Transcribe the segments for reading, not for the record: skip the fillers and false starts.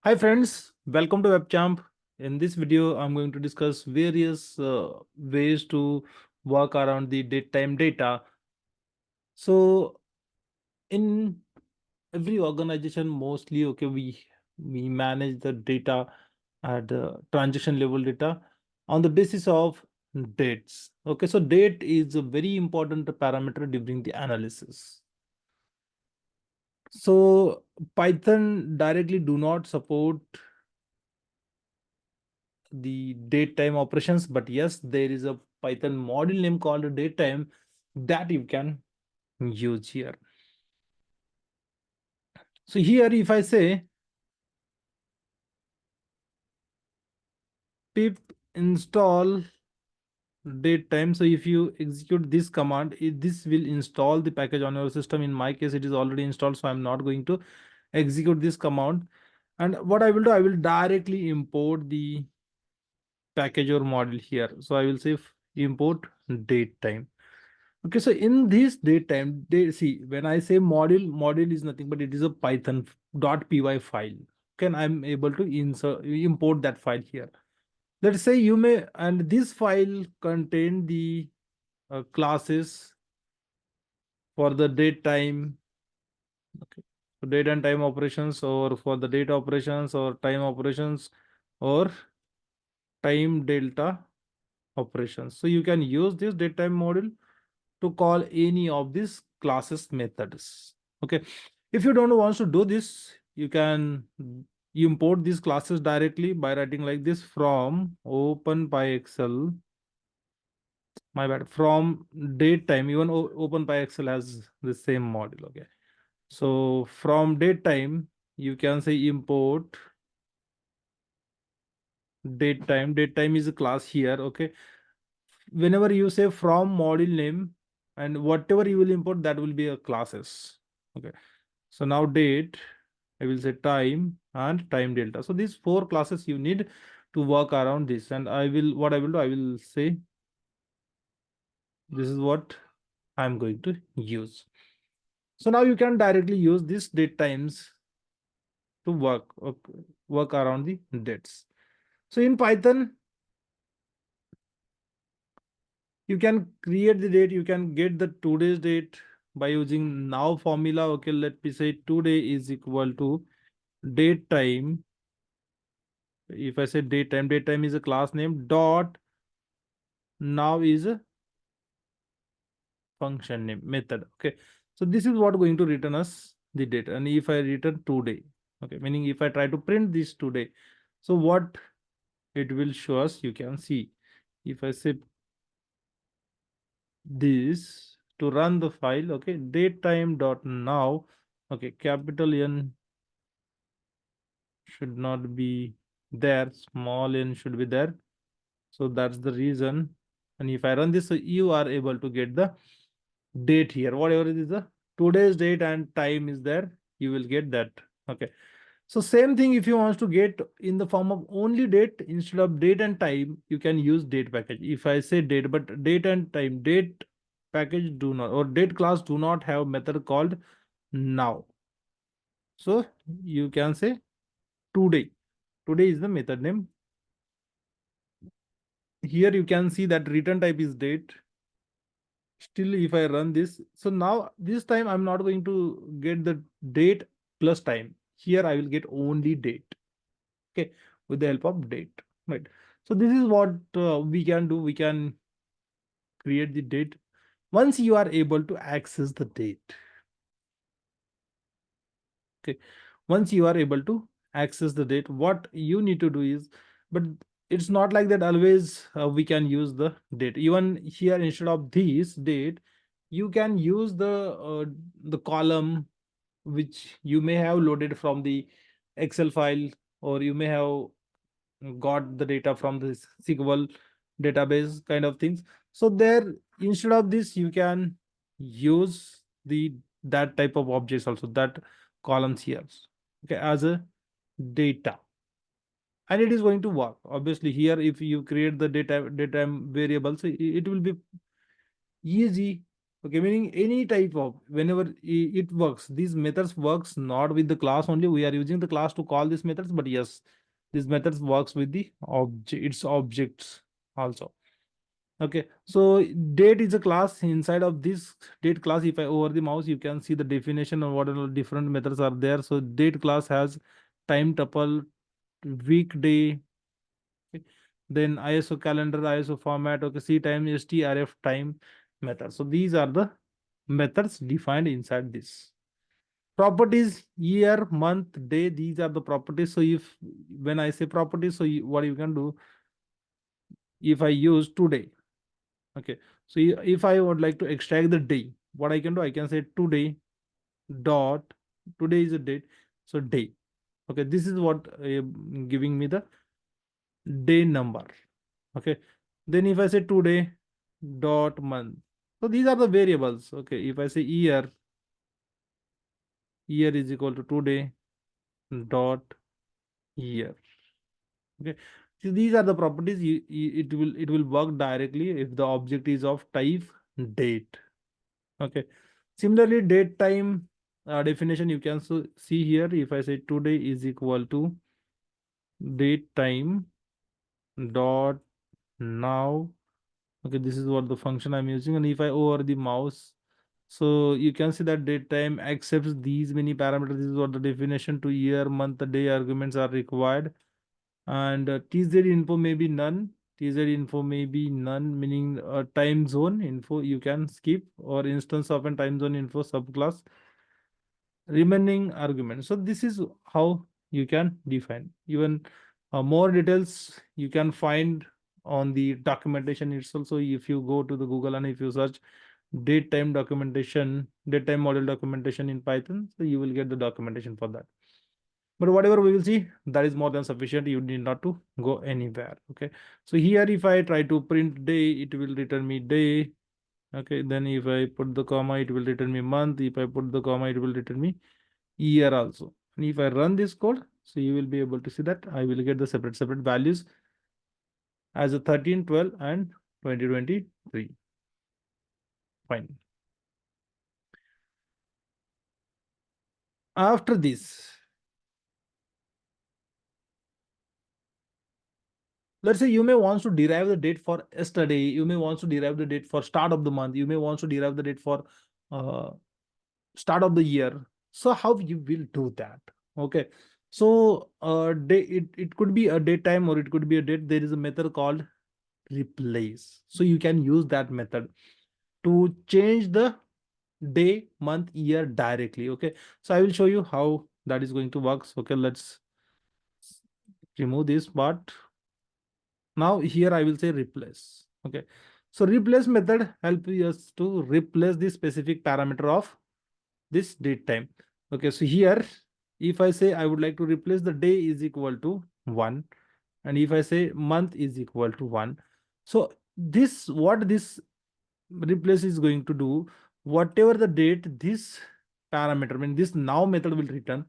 Hi friends, welcome to WebChamp. In this video, I'm going to discuss various ways to work around the datetime data. So in every organization, mostly we manage the data at the transaction level data on the basis of dates. Okay, so date is a very important parameter during the analysis. So Python directly do not support the datetime operations, but yes, there is a Python module name called datetime that you can use here. So here, if I say pip install datetime, so if you execute this command, this will install the package on your system. In my case, it is already installed, so I'm not going to execute this command. And what I will do, I will directly import the package or module here. So I will say import datetime. Okay, so in this datetime, they see when I say module is nothing but it is a Python.py file. Okay, and I'm able to import that file here. Let's say you may, and this file contain the classes for the datetime, okay, so date and time operations, or for the date operations, or time operations, or time delta operations. So you can use this datetime module to call any of these classes methods. Okay, if you don't want to do this, you can import these classes directly by writing like this: from openpyexcel, my bad, from datetime. Even openpyexcel has the same module. Okay, so from datetime you can say import datetime is a class here. Okay, whenever you say from module name, and whatever you will import, that will be a classes. Okay, so now date, I will say time and time delta. So these four classes you need to work around this. And what I will do, I will say this is what I'm going to use. So now you can directly use this date times to work around the dates. So in Python, you can create the date, you can get the today's date by using now formula. Okay, let me say today is equal to date time. If I say date time is a class name, dot now is a function name method. Okay, so this is what going to return us the date. And if I return today, okay, meaning if I try to print this today, so what it will show us, you can see. If I say this to run the file, okay, datetime dot now, okay, capital N should not be there, small n should be there. So that's the reason. And if I run this, so you are able to get the date here. Whatever it is, the today's date and time is there, you will get that. Okay. So same thing, if you want to get in the form of only date instead of date and time, you can use date package. If I say date, but date and time, date package do not, or date class do not have method called now. So you can say today. Today is the method name. Here you can see that return type is date. Still, if I run this, so now this time I'm not going to get the date plus time. Here I will get only date. Okay, with the help of date. Right. So this is what we can do. We can create the date. Once you are able to access the date, okay, once you are able to access the date, what you need to do is, but it's not like that always we can use the date. Even here, instead of this date, you can use the column which you may have loaded from the Excel file, or you may have got the data from the SQL database kind of things. So there, instead of this, you can use the that type of objects also, that columns here, okay, as a data, and it is going to work. Obviously, here if you create the data variable, so it will be easy Okay, meaning any type of, whenever it works, these methods works not with the class only. We are using the class to call these methods, but yes, these methods works with the object, its objects also. Okay, so date is a class. Inside of this date class, if I over the mouse, you can see the definition of what are different methods are there. So date class has time tuple, weekday, okay, then ISO calendar, ISO format, okay, C time, strf time method. So these are the methods defined inside this. Properties, year, month, day, these are the properties. So if, when I say properties, so what you can do, if I use today, okay, so if I would like to extract the day, what I can do, I can say today dot, today is a date, so day. Okay, this is what giving me the day number. Okay, then if I say today dot month, so these are the variables. Okay, if I say year, year is equal to today dot year. Okay, so these are the properties. It will work directly if the object is of type date. Okay, similarly date time definition you can see here. If I say today is equal to date time dot now, okay, this is what the function I'm using, and if I over the mouse, so you can see that date time accepts these many parameters. This is what the definition: to year, month, day arguments are required, and tz info may be none. Tz info may be none, meaning time zone info you can skip, or instance of a time zone info subclass remaining argument. So this is how you can define. Even more details you can find on the documentation itself. So if you go to the Google and if you search date time documentation, date time model documentation in Python, so you will get the documentation for that. But whatever we will see, that is more than sufficient. You need not to go anywhere. Okay, so here if I try to print day, it will return me day. Okay, then if I put the comma, it will return me month. If I put the comma, it will return me year also. And if I run this code, so you will be able to see that I will get the separate values as a 13, 12, and 2023. Fine. After this, let's say you may want to derive the date for yesterday, you may want to derive the date for start of the month, you may want to derive the date for uh, start of the year. So how you will do that? Okay, so it could be a date time or it could be a date. There is a method called replace, so you can use that method to change the day, month, year directly. Okay, so I will show you how that is going to work. Okay, let's remove this part. Now here I will say replace. Okay, so replace method help us to replace the specific parameter of this date time. Okay, so here if I say I would like to replace the day is equal to 1, and if I say month is equal to 1, so this, what this replace is going to do, whatever the date this parameter, I mean this now method will return,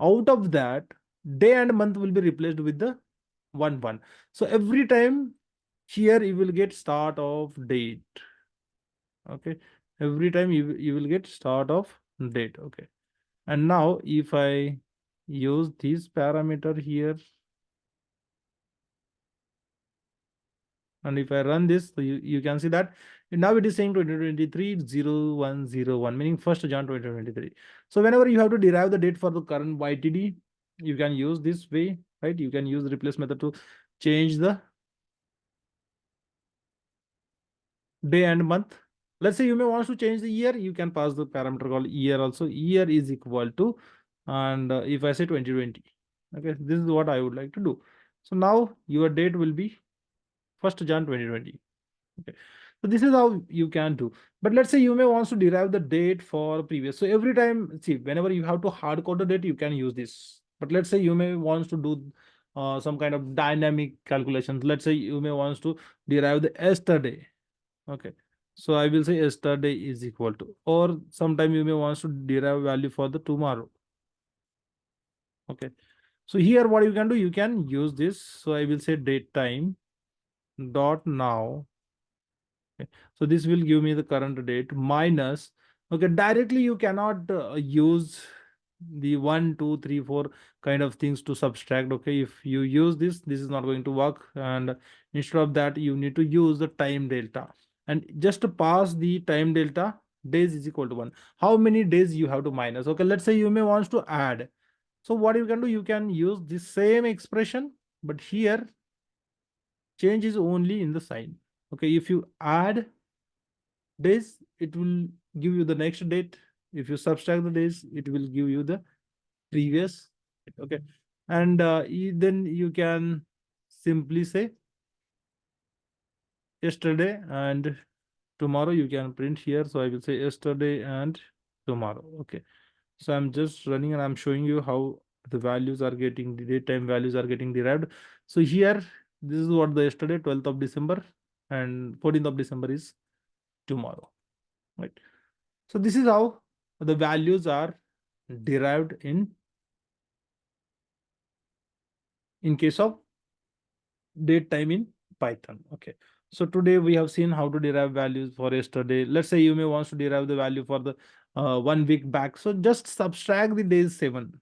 out of that day and month will be replaced with the 1 1. So every time here you will get start of date. Okay, every time you will get start of date. Okay, and now if I use this parameter here, and if I run this, so you can see that now it is saying 2023-0101, meaning 1st Jan 2023. So whenever you have to derive the date for the current YTD, you can use this way, right? You can use the replace method to change the day and month. Let's say you may want to change the year, you can pass the parameter called year also. Year is equal to, and if I say 2020, okay, this is what I would like to do. So now your date will be 1st Jan 2020. Okay, so this is how you can do. But let's say you may want to derive the date for previous. So every time, see, whenever you have to hard code the date, you can use this. But let's say you may want to do some kind of dynamic calculations. Let's say you may want to derive the yesterday. Okay, so I will say yesterday is equal to, or sometime you may want to derive value for the tomorrow. Okay, so here what you can do, you can use this. So I will say date time dot now Okay. So this will give me the current date minus. Okay, directly you cannot use the 1, 2, 3, 4 kind of things to subtract. Okay, if you use this is not going to work, and instead of that you need to use the time delta, and just to pass the time delta, days is equal to 1. How many days you have to minus? Okay, let's say you may want to add. So what you can do, you can use the same expression, but here change is only in the sign. Okay, if you add days, it will give you the next date. If you subtract the days, it will give you the previous. Okay, and then you can simply say yesterday and tomorrow. You can print here, so I will say yesterday and tomorrow. Okay, so I'm just running and I'm showing you how the values are getting, the date time values are getting derived. So here, this is what the yesterday, 12th of December, and 14th of December is tomorrow, right? So this is how the values are derived in case of date time in Python. Okay. So today we have seen how to derive values for yesterday. Let's say you may want to derive the value for the 1 week back. So just subtract the days 7.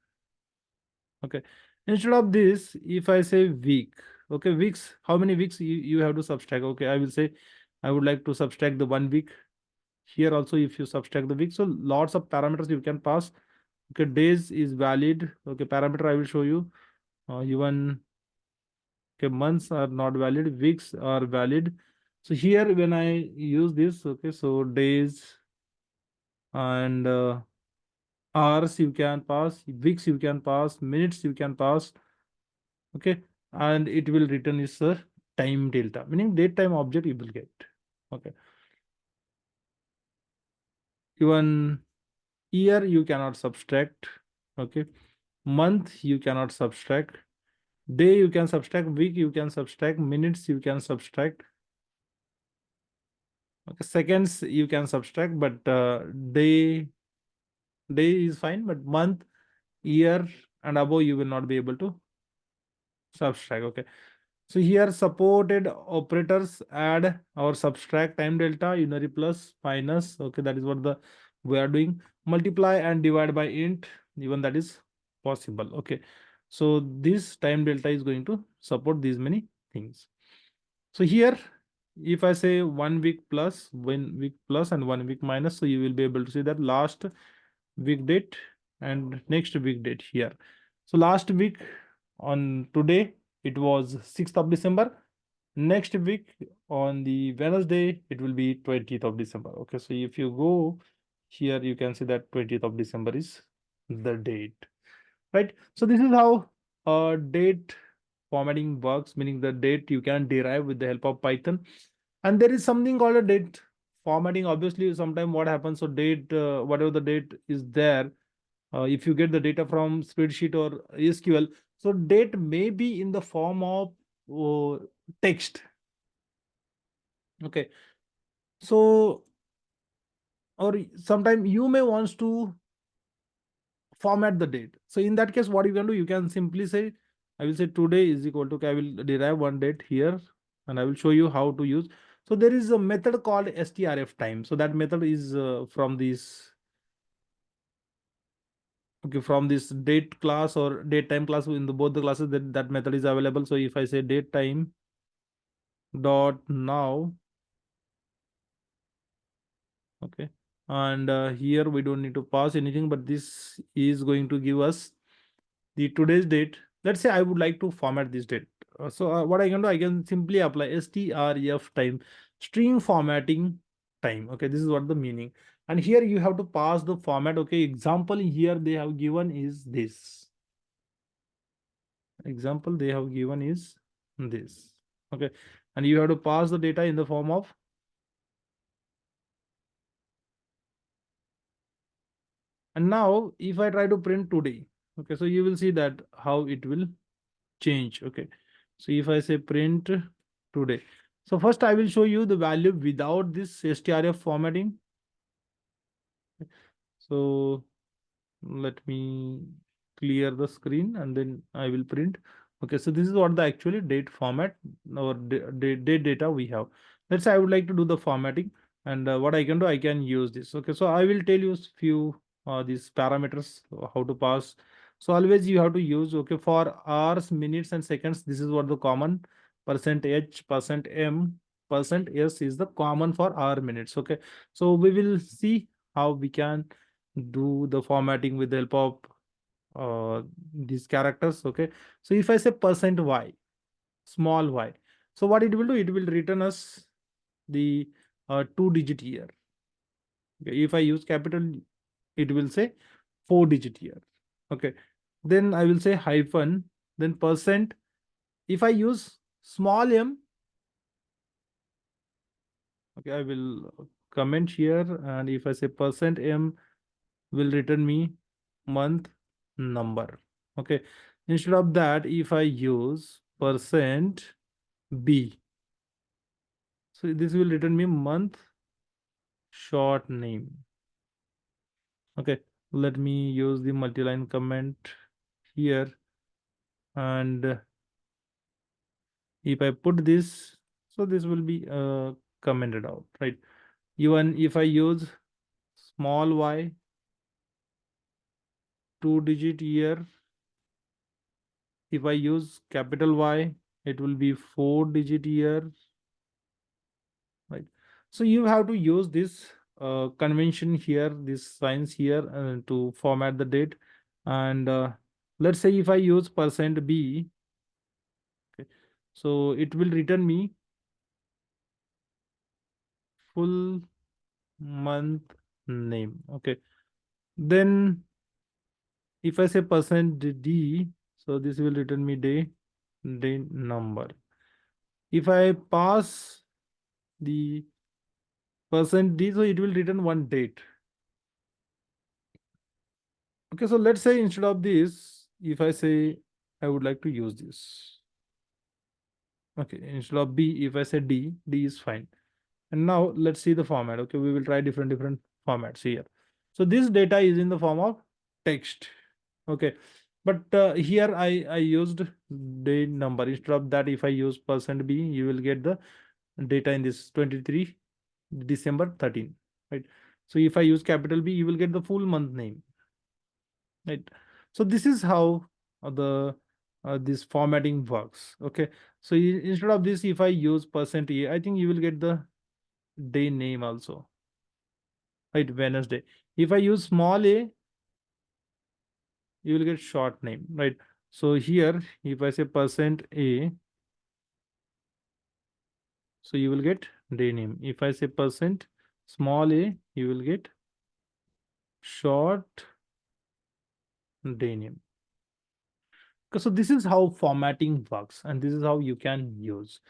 Okay. Instead of this, if I say week, okay, weeks, how many weeks you have to subtract? Okay, I will say I would like to subtract the 1 week. Here also, if you subtract the week, so lots of parameters you can pass. Okay, days is valid. Okay, parameter I will show you. Even okay, months are not valid, weeks are valid. So here when I use this, okay, so days and hours you can pass, weeks you can pass, minutes you can pass. Okay, and it will return is a time delta, meaning date time object you will get. Okay, even year you cannot subtract. Okay, month you cannot subtract, day you can subtract, week you can subtract, minutes you can subtract. Okay, seconds you can subtract, but day is fine, but month, year and above you will not be able to subtract. Okay, so here supported operators add or subtract time delta, unary plus, minus. Okay, that is what the we are doing. Multiply and divide by int, even that is possible. Okay, so this time delta is going to support these many things. So here, if I say 1 week plus, 1 week plus and 1 week minus, so you will be able to see that last week date and next week date here. So last week on today, it was 6th of December. Next week on the Wednesday, it will be 20th of December. Okay, so if you go here, you can see that 20th of December is the date, right? So this is how date formatting works, meaning the date you can derive with the help of Python. And there is something called a date formatting. Obviously, sometime what happens, so date, whatever the date is there, if you get the data from spreadsheet or SQL, so date may be in the form of text. Okay, so or sometime you may want to format the date. So in that case, what you can do, you can simply say, I will say today is equal to, okay, I will derive one date here and I will show you how to use. So there is a method called strf time. So that method is from this, okay, from this date class or date time class. In the both the classes, that method is available. So if I say date time dot now, okay, and here we don't need to pass anything, but this is going to give us the today's date. Let's say I would like to format this date. So what I can do, I can simply apply strf time, string formatting time. Okay, this is what the meaning. And here you have to pass the format. Okay, example here they have given is this. Example they have given is this. Okay, and you have to pass the data in the form of. And now if I try to print today, okay, so you will see that how it will change. Okay, so if I say print today, so first I will show you the value without this strf formatting. So let me clear the screen and then I will print. Okay, so this is what the actually date format or date data we have. let's say I would like to do the formatting, and what I can do, I can use this. Okay, so I will tell you few these parameters how to pass. So always you have to use, okay, for hours, minutes, and seconds. This is what the common %h, %m, %s is the common for hour, minutes. Okay, so we will see how we can do the formatting with the help of these characters. Okay, so if I say %y, small y, so what it will do, it will return us the 2-digit year. Okay, if I use capital, it will say 4-digit year. Okay, then I will say hyphen, then percent. If I use small m, okay, I will comment here, and if I say %m, will return me month, number. Okay, instead of that, if I use %b, so this will return me month, short name. Okay, let me use the multi-line comment here, and if I put this, so this will be commented out, right? Even if I use small y, 2-digit year, if I use capital Y, it will be 4-digit year, right? So you have to use this convention here, this signs here, to format the date. And let's say if I use %b, okay, so it will return me full month name. Okay, then if I say %d, so this will return me day number. If I pass the %d, so it will return one date. Okay, so let's say instead of this, if I say I would like to use this. Okay, instead of b, if I say d is fine. And now let's see the format. Okay, we will try different formats here. So this data is in the form of text. Okay, but here I used day number. Instead of that, if I use %b, you will get the data in this 23 December 13, right? So if I use capital B, you will get the full month name, right? So this is how the this formatting works. Okay, so instead of this, if I use %a, I think you will get the day name also, right? Wednesday. If I use small a, you will get short name, right? So here, if I say %a, so you will get day name. If I say small a, you will get short day name. So this is how formatting works, and this is how you can use.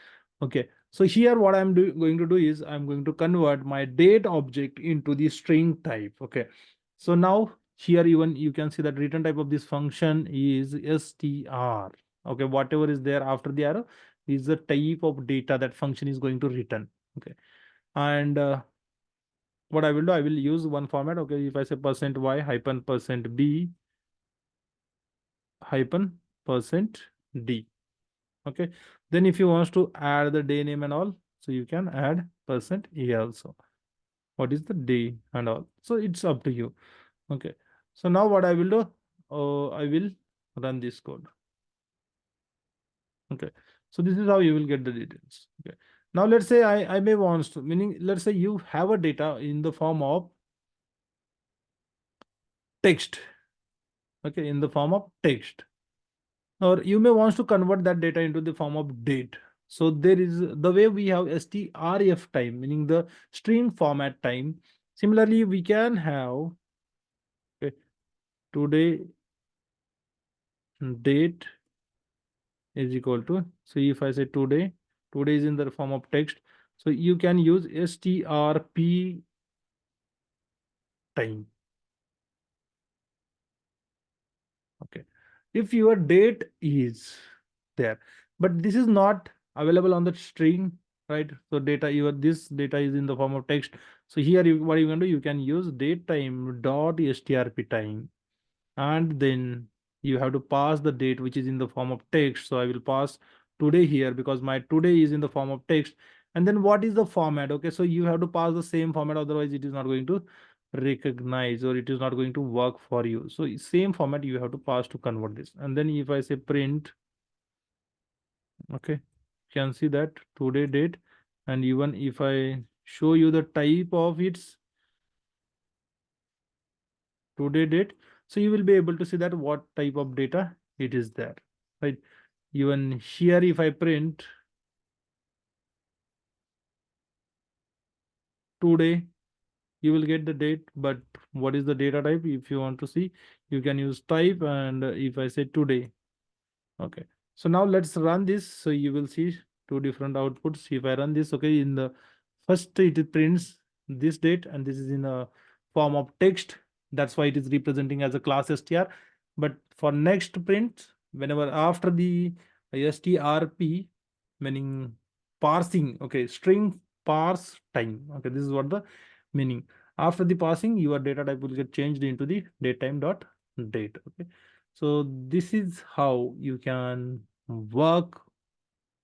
Okay, so here what I'm going to do is I'm going to convert my date object into the string type. Okay, so now here even you can see that return type of this function is str. Okay, whatever is there after the arrow is the type of data that function is going to return. Okay, and what I will do, I will use one format. Okay, if I say %y hyphen %b hyphen %d. Okay, then if you want to add the day name and all, so you can add %a also. What is the day and all, so it's up to you. Okay, so now what I will do, I will run this code. Okay, so this is how you will get the details. Okay, now let's say I may want to, meaning let's say you have a data in the form of text. Okay, in the form of text, or you may want to convert that data into the form of date. So there is the way we have strf time, meaning the string format time. Similarly, we can have, okay, today date is equal to, so if I say today is in the form of text, so you can use strp time. Okay, if your date is there, but this is not available on the string, right? So data, this data is in the form of text. So here what you can do, you can use datetime dot strp time, and then you have to pass the date which is in the form of text. So I will pass today here because my today is in the form of text, And then what is the format? Okay, so you have to pass the same format, otherwise it is not going to recognize, or it is not going to work for you. So same format you have to pass to convert this. And then if I say print, okay, you can see that today date. And even if I show you the type of its today date, so you will be able to see that what type of data it is there, right? Even here, if I print today, you will get the date. But what is the data type? If you want to see, you can use type. And if I say today, okay, so now let's run this. So you will see two different outputs. If I run this, okay, in the first it prints this date, and this is in a form of text. That's why it is representing as a class str. But for next print, whenever after the strp, meaning parsing, okay, string parse time, okay, this is what the meaning. After the parsing, your data type will get changed into the datetime dot date. Okay, so this is how you can work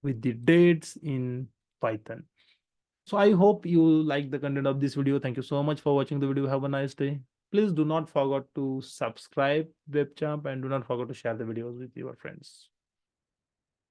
with the dates in Python. So I hope you like the content of this video. Thank you so much for watching the video. Have a nice day. Please do not forget to subscribe webchamp, and do not forget to share the videos with your friends.